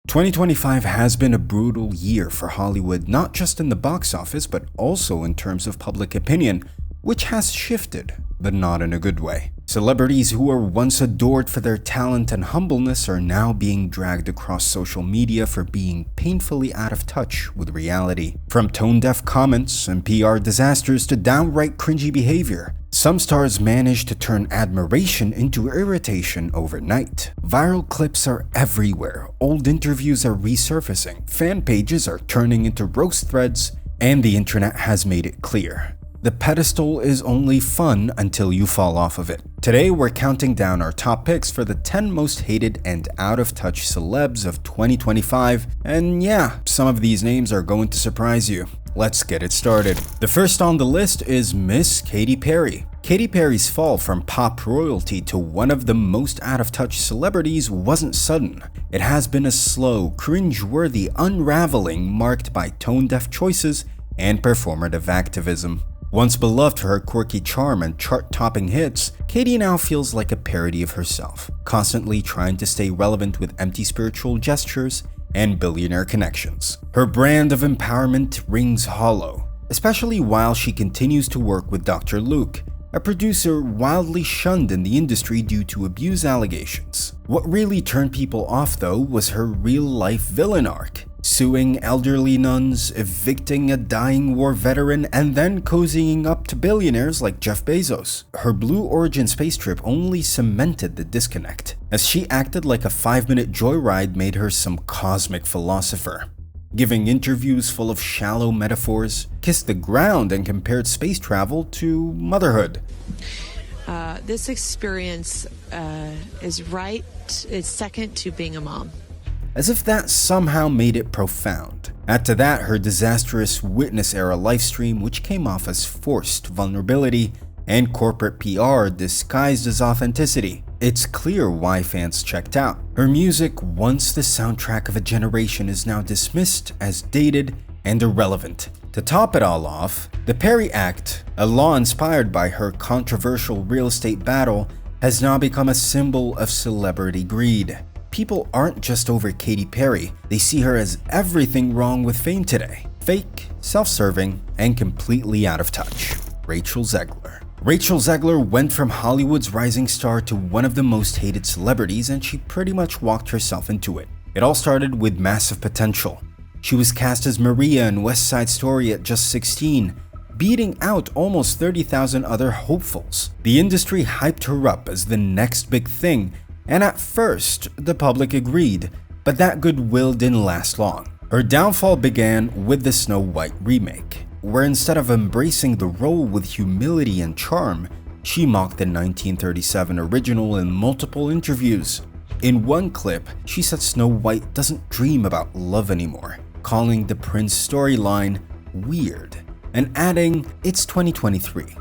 2025 has been a brutal year for Hollywood, not just in the box office, but also in terms of public opinion, which has shifted, but not in a good way. Celebrities who were once adored for their talent and humbleness are now being dragged across social media for being painfully out of touch with reality. From tone-deaf comments and PR disasters to downright cringy behavior, some stars manage to turn admiration into irritation overnight. Viral clips are everywhere, old interviews are resurfacing, fan pages are turning into roast threads, and the internet has made it clear: the pedestal is only fun until you fall off of it. Today, we're counting down our top picks for the 10 most hated and out-of-touch celebs of 2025, and yeah, some of these names are going to surprise you. Let's get it started. The first on the list is Miss Katy Perry. Katy Perry's fall from pop royalty to one of the most out-of-touch celebrities wasn't sudden. It has been a slow, cringe-worthy unraveling marked by tone-deaf choices and performative activism. Once beloved for her quirky charm and chart-topping hits, Katy now feels like a parody of herself, constantly trying to stay relevant with empty spiritual gestures and billionaire connections. Her brand of empowerment rings hollow, especially while she continues to work with Dr. Luke, a producer wildly shunned in the industry due to abuse allegations. What really turned people off, though, was her real-life villain arc, suing elderly nuns, evicting a dying war veteran, and then cozying up to billionaires like Jeff Bezos. Her Blue Origin space trip only cemented the disconnect, as she acted like a 5-minute joyride made her some cosmic philosopher. Giving interviews full of shallow metaphors, kissed the ground and compared space travel to motherhood. This experience is second to being a mom. As if that somehow made it profound. Add to that her disastrous Witness-era livestream, which came off as forced vulnerability and corporate PR disguised as authenticity. It's clear why fans checked out. Her music, once the soundtrack of a generation, is now dismissed as dated and irrelevant. To top it all off, the Perry Act, a law inspired by her controversial real estate battle, has now become a symbol of celebrity greed. People aren't just over Katy Perry, they see her as everything wrong with fame today. Fake, self-serving, and completely out of touch. Rachel Zegler. Rachel Zegler went from Hollywood's rising star to one of the most hated celebrities, and she pretty much walked herself into it. It all started with massive potential. She was cast as Maria in West Side Story at just 16, beating out almost 30,000 other hopefuls. The industry hyped her up as the next big thing, and at first, the public agreed, but that goodwill didn't last long. Her downfall began with the Snow White remake, where instead of embracing the role with humility and charm, she mocked the 1937 original in multiple interviews. In one clip, she said Snow White doesn't dream about love anymore, calling the prince storyline weird, and adding, "It's 2023.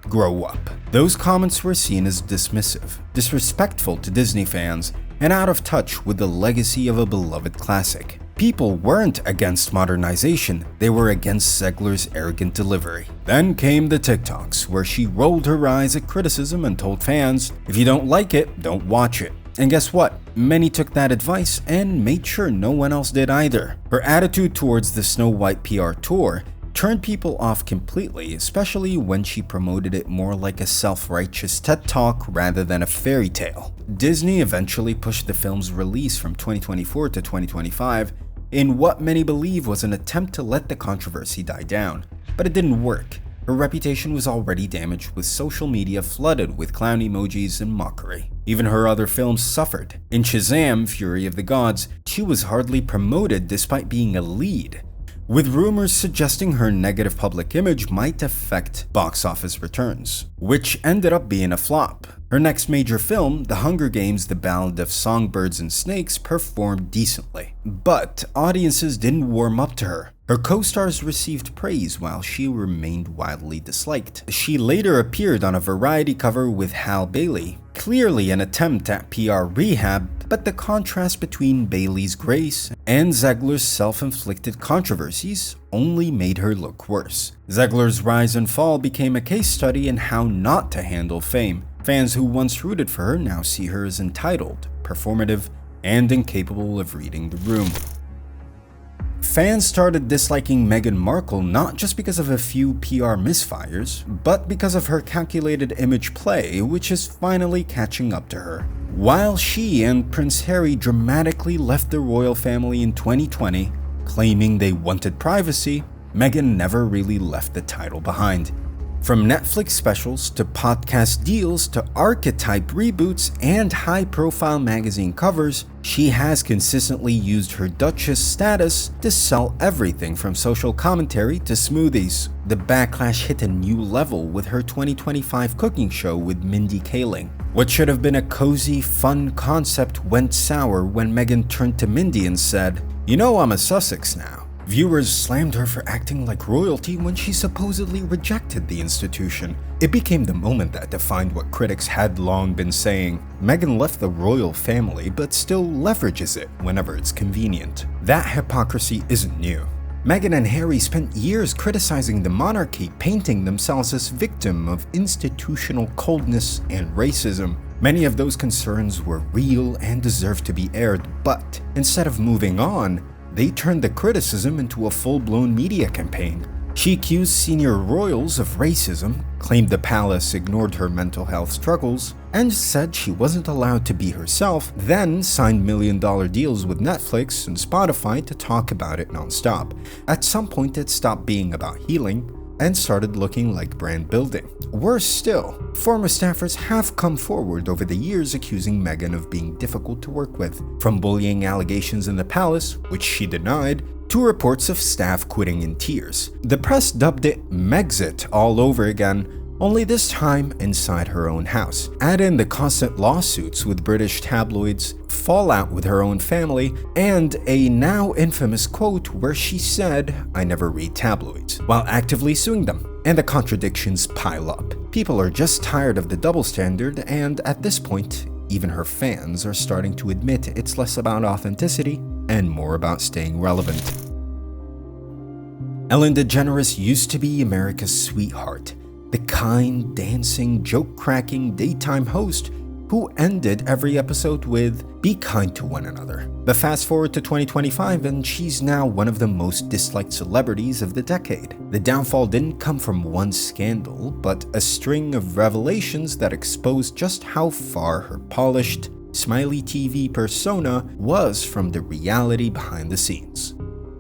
Grow up." Those comments were seen as dismissive, disrespectful to Disney fans, and out of touch with the legacy of a beloved classic. People weren't against modernization, they were against Zegler's arrogant delivery. Then came the TikToks, where she rolled her eyes at criticism and told fans, "If you don't like it, don't watch it." And guess what? Many took that advice and made sure no one else did either. Her attitude towards the Snow White PR tour turned people off completely, especially when she promoted it more like a self-righteous TED Talk rather than a fairy tale. Disney eventually pushed the film's release from 2024 to 2025 in what many believe was an attempt to let the controversy die down, but it didn't work. Her reputation was already damaged, with social media flooded with clown emojis and mockery. Even her other films suffered. In Shazam! Fury of the Gods, she was hardly promoted despite being a lead, with rumors suggesting her negative public image might affect box office returns, which ended up being a flop. Her next major film, The Hunger Games: The Ballad of Songbirds and Snakes, performed decently, but audiences didn't warm up to her. Her co-stars received praise while she remained wildly disliked. She later appeared on a Variety cover with Hal Bailey, clearly an attempt at PR rehab, but the contrast between Bailey's grace and Zegler's self-inflicted controversies only made her look worse. Zegler's rise and fall became a case study in how not to handle fame. Fans who once rooted for her now see her as entitled, performative, and incapable of reading the room. Fans started disliking Meghan Markle not just because of a few PR misfires, but because of her calculated image play, which is finally catching up to her. While she and Prince Harry dramatically left the royal family in 2020, claiming they wanted privacy, Meghan never really left the title behind. From Netflix specials to podcast deals to archetype reboots and high-profile magazine covers, she has consistently used her Duchess status to sell everything from social commentary to smoothies. The backlash hit a new level with her 2025 cooking show with Mindy Kaling. What should have been a cozy, fun concept went sour when Meghan turned to Mindy and said, "You know I'm a Sussex now." Viewers slammed her for acting like royalty when she supposedly rejected the institution. It became the moment that defined what critics had long been saying. Meghan left the royal family but still leverages it whenever it's convenient. That hypocrisy isn't new. Meghan and Harry spent years criticizing the monarchy, painting themselves as victims of institutional coldness and racism. Many of those concerns were real and deserved to be aired, but instead of moving on, they turned the criticism into a full-blown media campaign. She accused senior royals of racism, claimed the palace ignored her mental health struggles, and said she wasn't allowed to be herself, then signed million-dollar deals with Netflix and Spotify to talk about it non-stop. At some point, it stopped being about healing and started looking like brand building. Worse still, former staffers have come forward over the years accusing Meghan of being difficult to work with, from bullying allegations in the palace, which she denied, to reports of staff quitting in tears. The press dubbed it Megxit all over again, only this time inside her own house. Add in the constant lawsuits with British tabloids, fallout with her own family, and a now infamous quote where she said, "I never read tabloids," while actively suing them. And the contradictions pile up. People are just tired of the double standard, and at this point, even her fans are starting to admit it's less about authenticity and more about staying relevant. Ellen DeGeneres used to be America's sweetheart, the kind, dancing, joke-cracking daytime host who ended every episode with, "Be kind to one another." But fast forward to 2025 and she's now one of the most disliked celebrities of the decade. The downfall didn't come from one scandal, but a string of revelations that exposed just how far her polished, smiley TV persona was from the reality behind the scenes.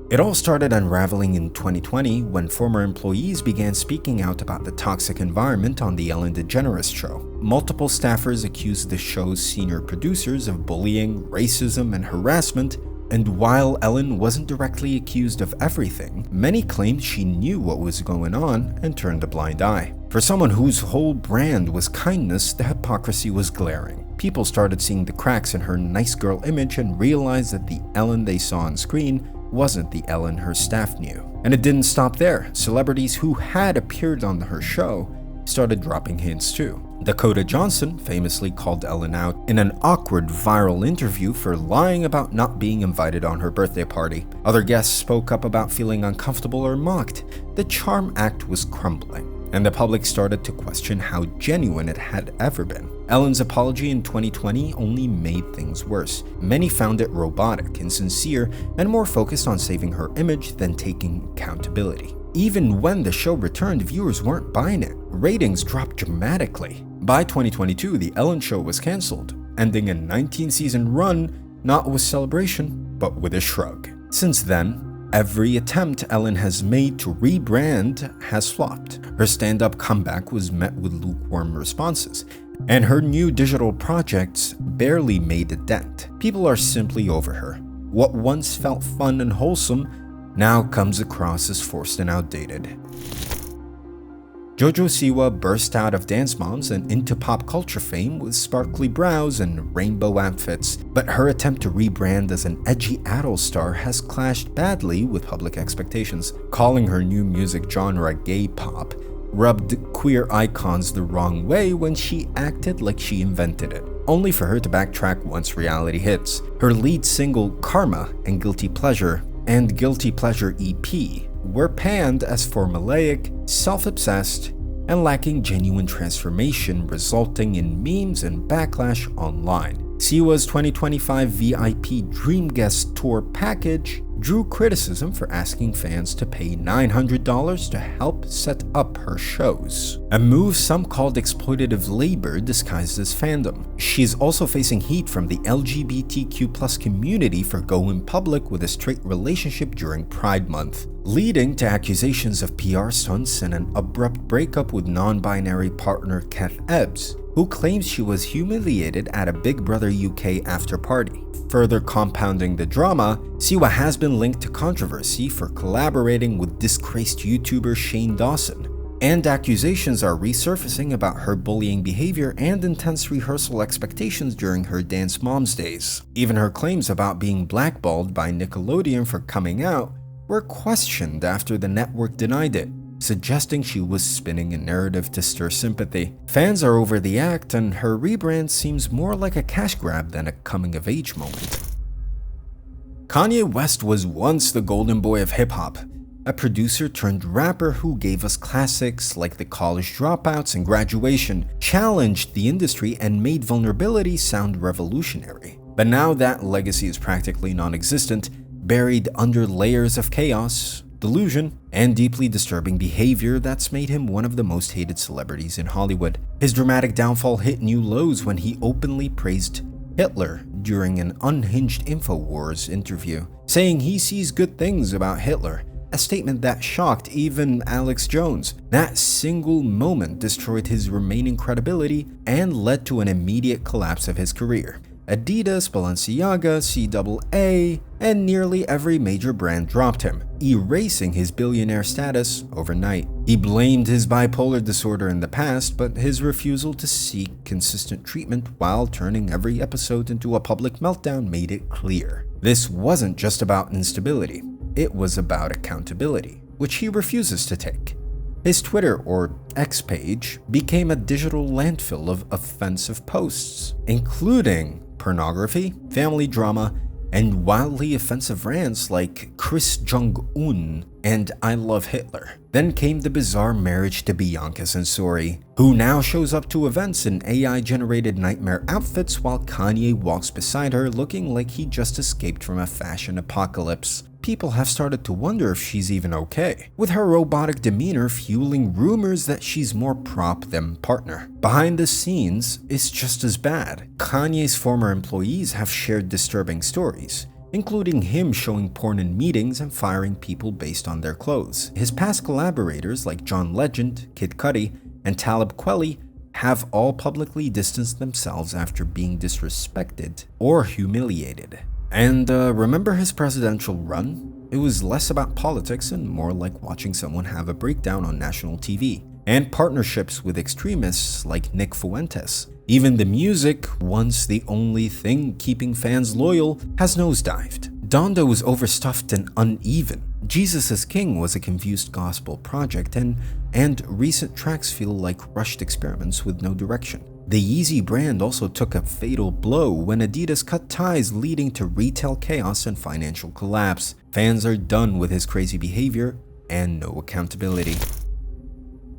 It all started unraveling in 2020 when former employees began speaking out about the toxic environment on The Ellen DeGeneres Show. Multiple staffers accused the show's senior producers of bullying, racism, and harassment, and while Ellen wasn't directly accused of everything, many claimed she knew what was going on and turned a blind eye. For someone whose whole brand was kindness, the hypocrisy was glaring. People started seeing the cracks in her nice girl image and realized that the Ellen they saw on screen wasn't the Ellen her staff knew. And it didn't stop there. Celebrities who had appeared on her show started dropping hints too. Dakota Johnson famously called Ellen out in an awkward viral interview for lying about not being invited on her birthday party. Other guests spoke up about feeling uncomfortable or mocked. The charm act was crumbling, and the public started to question how genuine it had ever been. Ellen's apology in 2020 only made things worse. Many found it robotic, insincere, and more focused on saving her image than taking accountability. Even when the show returned, viewers weren't buying it. Ratings dropped dramatically. By 2022, The Ellen Show was cancelled, ending a 19-season run, not with celebration, but with a shrug. Since then, every attempt Ellen has made to rebrand has flopped. Her stand-up comeback was met with lukewarm responses, and her new digital projects barely made a dent. People are simply over her. What once felt fun and wholesome now comes across as forced and outdated. Jojo Siwa burst out of Dance Moms and into pop culture fame with sparkly brows and rainbow outfits, but her attempt to rebrand as an edgy adult star has clashed badly with public expectations. Calling her new music genre gay pop rubbed queer icons the wrong way when she acted like she invented it, only for her to backtrack once reality hits. Her lead single Karma and Guilty Pleasure EP were panned as formulaic, self-obsessed, and lacking genuine transformation, resulting in memes and backlash online. Siwa's 2025 VIP Dream Guest Tour package drew criticism for asking fans to pay $900 to help set up her shows, a move some called exploitative labor disguised as fandom. She is also facing heat from the LGBTQ+ community for going public with a straight relationship during Pride Month, leading to accusations of PR stunts and an abrupt breakup with non-binary partner Kath Ebbs, who claims she was humiliated at a Big Brother UK after-party. Further compounding the drama, Siwa has been linked to controversy for collaborating with disgraced YouTuber Shane Dawson, and accusations are resurfacing about her bullying behavior and intense rehearsal expectations during her Dance Moms days. Even her claims about being blackballed by Nickelodeon for coming out were questioned after the network denied it, suggesting she was spinning a narrative to stir sympathy. Fans are over the act, and her rebrand seems more like a cash grab than a coming-of-age moment. Kanye West was once the golden boy of hip-hop, a producer turned rapper who gave us classics like The College Dropouts and Graduation, challenged the industry, and made vulnerability sound revolutionary. But now that legacy is practically non-existent, buried under layers of chaos, delusion, and deeply disturbing behavior that's made him one of the most hated celebrities in Hollywood. His dramatic downfall hit new lows when he openly praised Hitler during an unhinged InfoWars interview, saying he sees good things about Hitler, a statement that shocked even Alex Jones. That single moment destroyed his remaining credibility and led to an immediate collapse of his career. Adidas, Balenciaga, CAA, and nearly every major brand dropped him, erasing his billionaire status overnight. He blamed his bipolar disorder in the past, but his refusal to seek consistent treatment while turning every episode into a public meltdown made it clear. This wasn't just about instability, it was about accountability, which he refuses to take. His Twitter, or X page, became a digital landfill of offensive posts, including pornography, family drama, and wildly offensive rants like Chris Jong-un and I love Hitler. Then came the bizarre marriage to Bianca Censori, who now shows up to events in AI-generated nightmare outfits while Kanye walks beside her looking like he just escaped from a fashion apocalypse. People have started to wonder if she's even okay, with her robotic demeanor fueling rumors that she's more prop than partner. Behind the scenes, it's just as bad. Kanye's former employees have shared disturbing stories, including him showing porn in meetings and firing people based on their clothes. His past collaborators like John Legend, Kid Cudi, and Talib Kweli have all publicly distanced themselves after being disrespected or humiliated. And remember his presidential run? It was less about politics and more like watching someone have a breakdown on national TV. And partnerships with extremists like Nick Fuentes. Even the music, once the only thing keeping fans loyal, has nosedived. Donda was overstuffed and uneven. Jesus is King was a confused gospel project, and recent tracks feel like rushed experiments with no direction. The Yeezy brand also took a fatal blow when Adidas cut ties, leading to retail chaos and financial collapse. Fans are done with his crazy behavior and no accountability.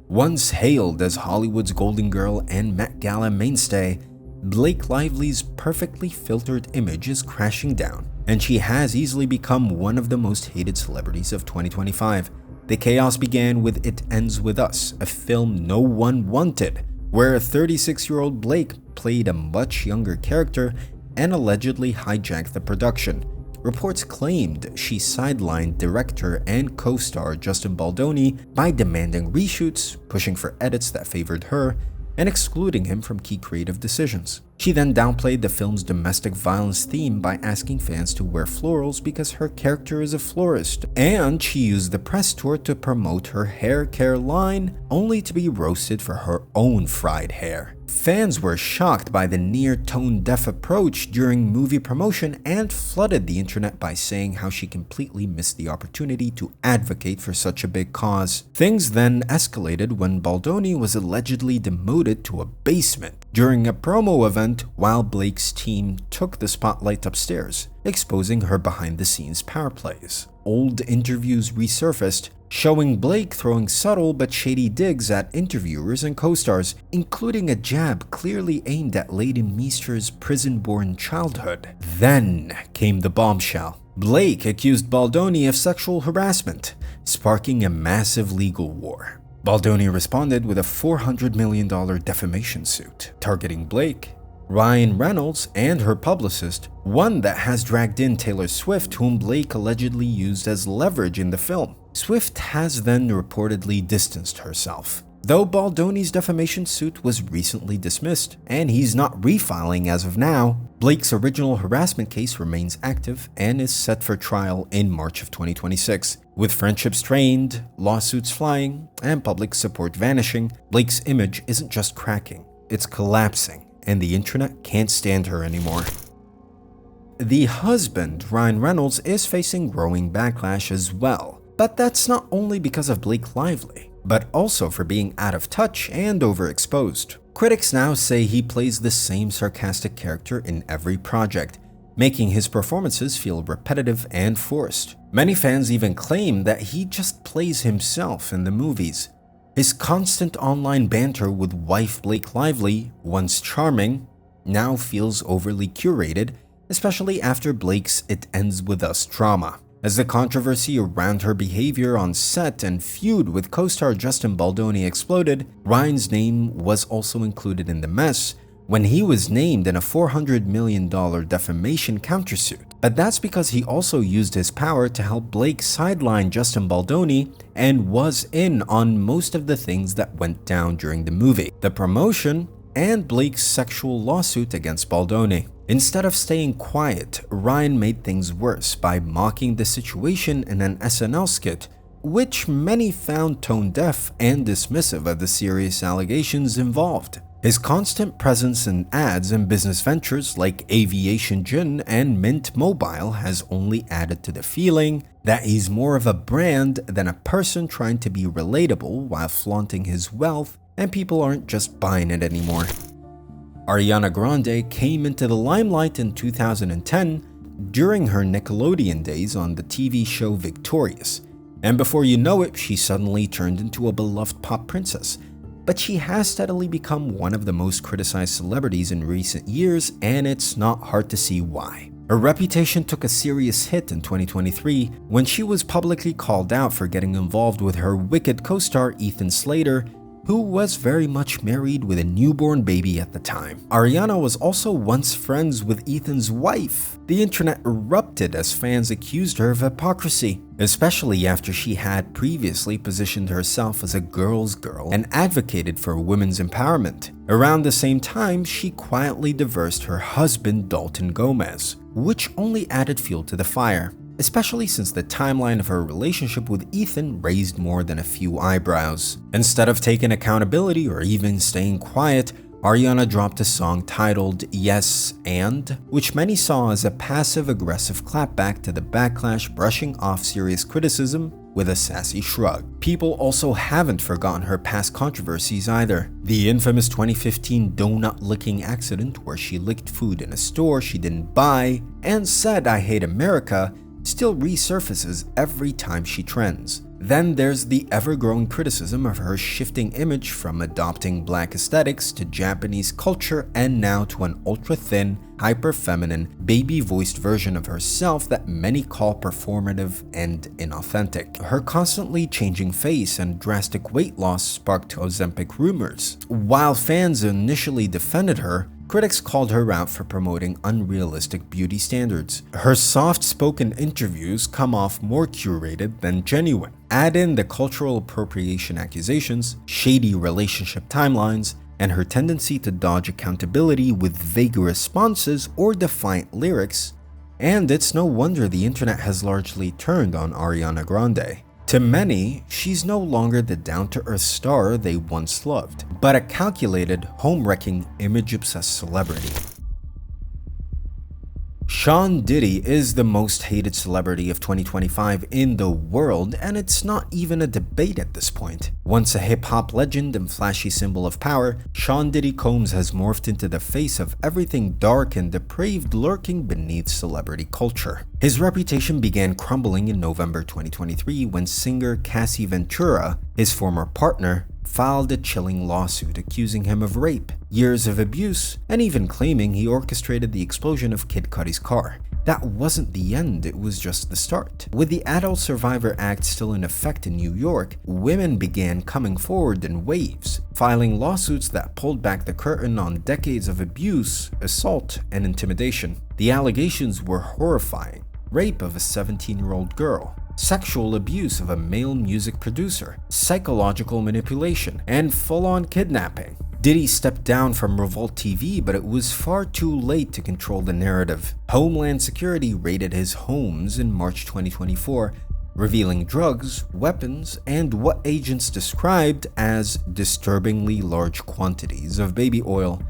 Once hailed as Hollywood's Golden Girl and Met Gala mainstay, Blake Lively's perfectly filtered image is crashing down, and she has easily become one of the most hated celebrities of 2025. The chaos began with It Ends With Us, a film no one wanted, where a 36-year-old Blake played a much younger character and allegedly hijacked the production. Reports claimed she sidelined director and co-star Justin Baldoni by demanding reshoots, pushing for edits that favored her, and excluding him from key creative decisions. She then downplayed the film's domestic violence theme by asking fans to wear florals because her character is a florist, and she used the press tour to promote her hair care line, only to be roasted for her own fried hair. Fans were shocked by the near tone-deaf approach during movie promotion and flooded the internet by saying how she completely missed the opportunity to advocate for such a big cause. Things then escalated when Baldoni was allegedly demoted to a basement during a promo event while Blake's team took the spotlight upstairs. exposing her behind-the-scenes power plays. Old interviews resurfaced, showing Blake throwing subtle but shady digs at interviewers and co-stars, including a jab clearly aimed at Lady Meester's prison-born childhood. Then came the bombshell. Blake accused Baldoni of sexual harassment, sparking a massive legal war. Baldoni responded with a $400 million defamation suit, targeting Blake, Ryan Reynolds, and her publicist, one that has dragged in Taylor Swift, whom Blake allegedly used as leverage in the film. Swift has then reportedly distanced herself, though Baldoni's defamation suit was recently dismissed, and he's not refiling as of now. Blake's original harassment case remains active and is set for trial in March of 2026. With friendships strained, lawsuits flying, and public support vanishing, Blake's image isn't just cracking, it's collapsing, and the internet can't stand her anymore. The husband, Ryan Reynolds, is facing growing backlash as well, but that's not only because of Blake Lively, but also for being out of touch and overexposed. Critics now say he plays the same sarcastic character in every project, making his performances feel repetitive and forced. Many fans even claim that he just plays himself in the movies. His constant online banter with wife Blake Lively, once charming, now feels overly curated, especially after Blake's It Ends With Us drama. As the controversy around her behavior on set and feud with co-star Justin Baldoni exploded, Ryan's name was also included in the mess when he was named in a $400 million defamation countersuit. But that's because he also used his power to help Blake sideline Justin Baldoni and was in on most of the things that went down during the movie, the promotion, and Blake's sexual lawsuit against Baldoni. Instead of staying quiet, Ryan made things worse by mocking the situation in an SNL skit, which many found tone-deaf and dismissive of the serious allegations involved. His constant presence in ads and business ventures like Aviation Gin and Mint Mobile has only added to the feeling that he's more of a brand than a person trying to be relatable while flaunting his wealth, and people aren't just buying it anymore. Ariana Grande came into the limelight in 2010 during her Nickelodeon days on the TV show Victorious, and before you know it, she suddenly turned into a beloved pop princess. But she has steadily become one of the most criticized celebrities in recent years, and it's not hard to see why. Her reputation took a serious hit in 2023 when she was publicly called out for getting involved with her Wicked co-star Ethan Slater, who was very much married with a newborn baby at the time. Ariana was also once friends with Ethan's wife. The internet erupted as fans accused her of hypocrisy, especially after she had previously positioned herself as a girl's girl and advocated for women's empowerment. Around the same time, she quietly divorced her husband Dalton Gomez, which only added fuel to the fire, especially since the timeline of her relationship with Ethan raised more than a few eyebrows. Instead of taking accountability or even staying quiet, Ariana dropped a song titled Yes and, which many saw as a passive-aggressive clapback to the backlash, brushing off serious criticism with a sassy shrug. People also haven't forgotten her past controversies either. The infamous 2015 donut-licking accident where she licked food in a store she didn't buy and said "I hate America" still resurfaces every time she trends. Then there's the ever-growing criticism of her shifting image from adopting black aesthetics to Japanese culture and now to an ultra-thin, hyper-feminine, baby-voiced version of herself that many call performative and inauthentic. Her constantly changing face and drastic weight loss sparked Ozempic rumors. While fans initially defended her, critics called her out for promoting unrealistic beauty standards. Her soft-spoken interviews come off more curated than genuine. Add in the cultural appropriation accusations, shady relationship timelines, and her tendency to dodge accountability with vague responses or defiant lyrics, and it's no wonder the internet has largely turned on Ariana Grande. To many, she's no longer the down-to-earth star they once loved, but a calculated, home-wrecking, image-obsessed celebrity. Sean Diddy is the most hated celebrity of 2025 in the world, and it's not even a debate at this point. Once a hip-hop legend and flashy symbol of power, Sean Diddy Combs has morphed into the face of everything dark and depraved lurking beneath celebrity culture. His reputation began crumbling in November 2023 when singer Cassie Ventura, his former partner, filed a chilling lawsuit accusing him of rape, years of abuse, and even claiming he orchestrated the explosion of Kid Cudi's car. That wasn't the end, it was just the start. With the Adult Survivor Act still in effect in New York, women began coming forward in waves, filing lawsuits that pulled back the curtain on decades of abuse, assault, and intimidation. The allegations were horrifying: rape of a 17-year-old girl, sexual abuse of a male music producer, psychological manipulation, and full-on kidnapping. Diddy stepped down from Revolt TV, but it was far too late to control the narrative. Homeland Security raided his homes in March 2024, revealing drugs, weapons, and what agents described as disturbingly large quantities of baby oil,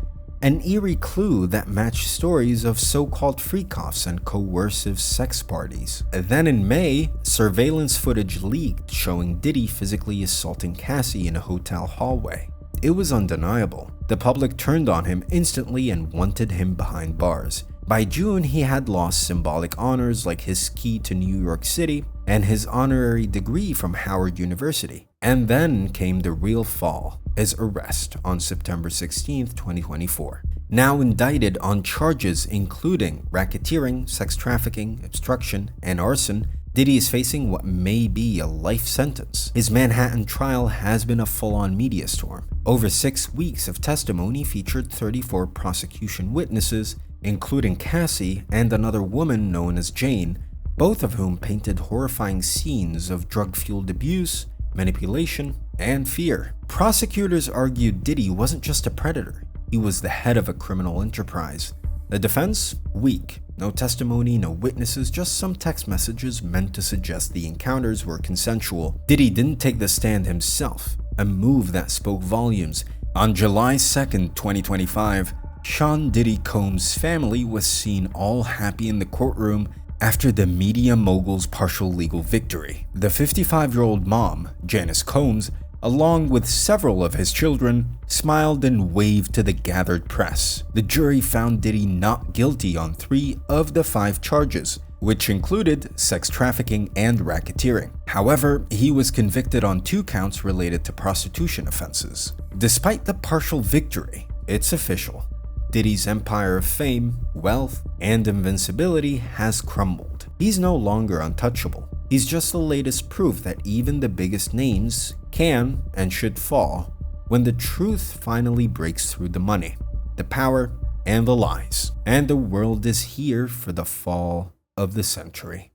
an eerie clue that matched stories of so-called freak-offs and coercive sex parties. Then in May, surveillance footage leaked showing Diddy physically assaulting Cassie in a hotel hallway. It was undeniable. The public turned on him instantly and wanted him behind bars. By June, he had lost symbolic honors like his key to New York City and his honorary degree from Howard University. And then came the real fall, his arrest on September 16, 2024. Now indicted on charges including racketeering, sex trafficking, obstruction, and arson, Diddy is facing what may be a life sentence. His Manhattan trial has been a full-on media storm. Over 6 weeks of testimony featured 34 prosecution witnesses, including Cassie and another woman known as Jane, both of whom painted horrifying scenes of drug-fueled abuse, manipulation, and fear. Prosecutors argued Diddy wasn't just a predator, he was the head of a criminal enterprise. The defense? Weak. No testimony, no witnesses, just some text messages meant to suggest the encounters were consensual. Diddy didn't take the stand himself, a move that spoke volumes. On July 2nd, 2025, Sean Diddy Combs' family was seen all happy in the courtroom after the media mogul's partial legal victory. The 55-year-old mom, Janice Combs, along with several of his children, smiled and waved to the gathered press. The jury found Diddy not guilty on 3 of the 5 charges, which included sex trafficking and racketeering. However, he was convicted on 2 counts related to prostitution offenses. Despite the partial victory, it's official. Diddy's empire of fame, wealth, and invincibility has crumbled. He's no longer untouchable. He's just the latest proof that even the biggest names can and should fall when the truth finally breaks through the money, the power, and the lies. And the world is here for the fall of the century.